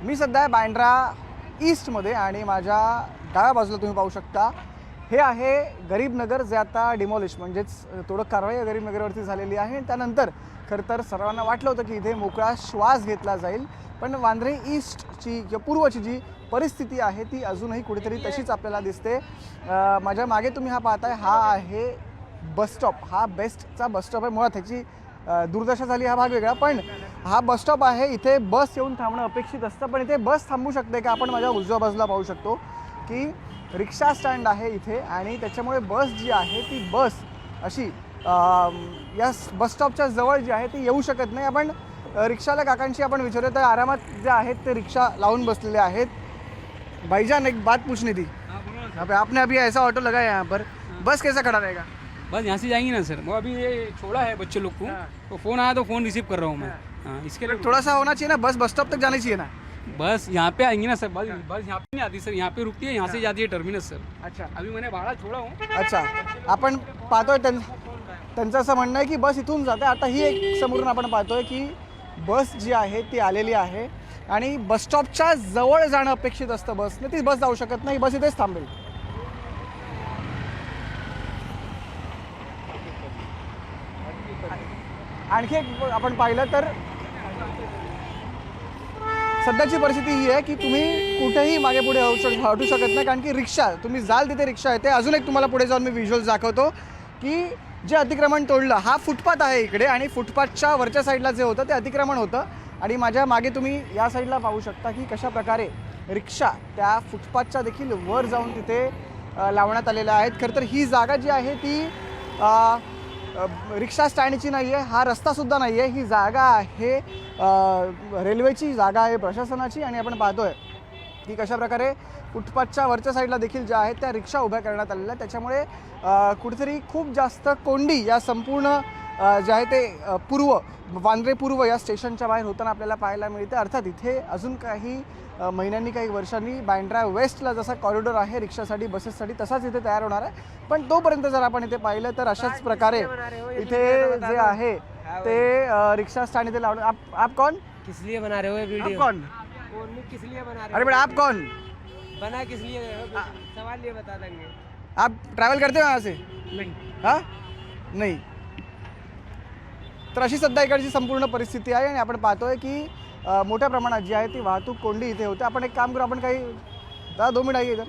मी सध्या बँड्रा ईस्टमध्ये आणि माझ्या डाव्या बाजूला तुम्ही पाहू शकता हे आहे गरीबनगर, जे आता डिमॉलिश म्हणजेच थोडं कारवाई गरीबनगरवरती झालेली आहे. त्यानंतर खरं तर सर्वांना वाटलं होतं की इथे मोकळा श्वास घेतला जाईल, पण वांद्रे ईस्टची किंवा पूर्वची जी परिस्थिती आहे ती अजूनही कुठेतरी तशीच आपल्याला दिसते. माझ्या मागे तुम्ही हा पाहताय, हा आहे बसस्टॉप. हा बेस्टचा बसस्टॉप आहे. मुळात ह्याची दुर्दशा झाली हा भाग वेगळा, पण हा बसस्टॉप आहे. इथे बस येऊन थांबणं अपेक्षित असतं, पण इथे बस थांबू शकते का? आपण माझ्या उजव्या बाजूला पाहू शकतो की रिक्षा स्टँड आहे इथे, आणि त्याच्यामुळे बस जी आहे ती बस अशी या बसस्टॉपच्या जवळ जी आहे ती येऊ शकत नाही. आपण रिक्षाला काकांशी आपण विचारूया, तर आरामात जे आहेत ते रिक्षा लावून बसलेले आहेत. भाईजान, एक बात पूछनी थी. आपने अभी ऐसा ऑटो लगाया यहाँ पर, बस कैसा खड़ा रहेगा? बस यहाँ से जाएंगी ना सर. वो अभी ये छोड़ा है बच्चे लोग को, तो फ़ोन आया तो फ़ोन रिसीव कर रहा हूँ मैं. हाँ, इसके लिए थोड़ा सा होना चाहिए ना, बस स्टॉप तक जानी चाहिए ना. बस यहाँ पे आएंगी ना सर. बस यहाँ पे नहीं आती सर, यहाँ पे रुकती है, यहाँ से जाती है टर्मिनस सर. अच्छा अभी मैंने भाड़ा छोड़ा हूँ. अच्छा, आपण पाहतोय त्यांचं असं म्हणणं आहे की बस इथून जाते. आता ही एक समोरून आपण पाहतोय की बस जी आहे ती आलेली आहे आणि बसस्टॉपच्या जवळ जाणं अपेक्षित असतं बसने. ती बस जाऊ शकत नाही, बस इथेच थांबेल. आणखी एक आपण पाहिलं तर सध्याची परिस्थिती ही आहे की तुम्ही कुठेही मागे पुढे हटू शकत नाही, कारण की रिक्षा, तुम्ही जाल तिथे रिक्षा येते. अजून एक तुम्हाला पुढे जाऊन मी व्हिज्युअल्स दाखवतो की जे अतिक्रमण तोडलं, हा फुटपाथ आहे इकडे, आणि फुटपाथच्या वरच्या साईडला जे होतं ते अतिक्रमण होतं, आणि माझ्या मागे तुम्ही या साईडला पाहू शकता की कशा प्रकारे रिक्षा त्या फुटपाथच्या देखील वर जाऊन तिथे लावण्यात आलेल्या आहेत. खरं तर ही जागा जी आहे ती रिक्षा स्टँडची नाही आहे, हा रस्तासुद्धा नाही आहे, ही जागा आहे रेल्वेची जागा आहे, प्रशासनाची. आणि आपण पाहतोय की कशा प्रकारे फुटपाथच्या वरच्या साईडला देखील ज्या आहेत त्या रिक्षा उभ्या करण्यात आलेल्या आहेत. त्याच्यामुळे कुठेतरी खूप जास्त कोंडी या संपूर्ण जे आहे ते वांद्रे पूर्व या स्टेशनच्या बाहेर होताना आपल्याला पाहायला मिळते. अर्थात इथे अजून काही महिन्यांनी, काही वर्षांनी बँड्रा वेस्टला जसा कॉरिडॉर आहे रिक्षासाठी, बसेससाठी, तसाच इथे तयार होणार आहे. पण तोपर्यंत जर आपण इथे पाहिलं तर अशाच प्रकारे इथे जे आहे ते रिक्षा स्टँड इथे लावलं. आप कौन? किस लिए बना रहे हो ये वीडियो? आप कौन? किस लिए बना रहे हो? अरे बेटा, आप कौन? बना किस लिए रहे हो? सवाल ये बता देंगे. आप ट्रॅव्हल करते हो यहाँ से? नहीं. हां, नाही. तर अशी सध्या इकडची संपूर्ण परिस्थिती आहे, आणि आपण पाहतोय की मोठ्या प्रमाणात जी आहे ती वाहतूक कोंडी इथे होते. आपण एक काम करू, आपण काही 2 मिनिट आहे इथं.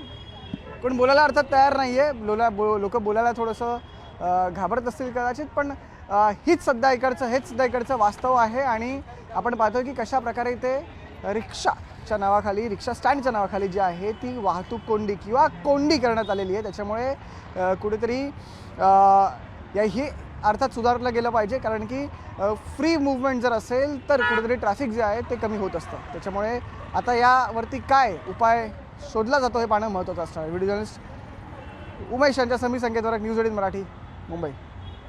कोण बोलायला अर्थात तयार नाही आहे. लोक बोलायला थोडंसं घाबरत असतील कदाचित, पण हेच सध्या इकडचं वास्तव आहे. आणि आपण पाहतोय की कशा प्रकारे इथे रिक्षाच्या नावाखाली, रिक्षा स्टँडच्या नावाखाली जी आहे ती वाहतूक कोंडी किंवा कोंडी करण्यात आलेली आहे. त्याच्यामुळे कुठेतरी हे अर्थात सुधारलं गेलं पाहिजे, कारण की फ्री मूव्हमेंट जर असेल तर कुठेतरी ट्रॅफिक जे आहे ते कमी होत असतं. त्याच्यामुळे आता यावरती काय उपाय शोधला जातो हे पाहणं महत्त्वाचं असणार. व्हिडिओ जर्नलिस्ट उमेश यांच्या समी संकेतवर न्यूज 18 मराठी, मुंबई.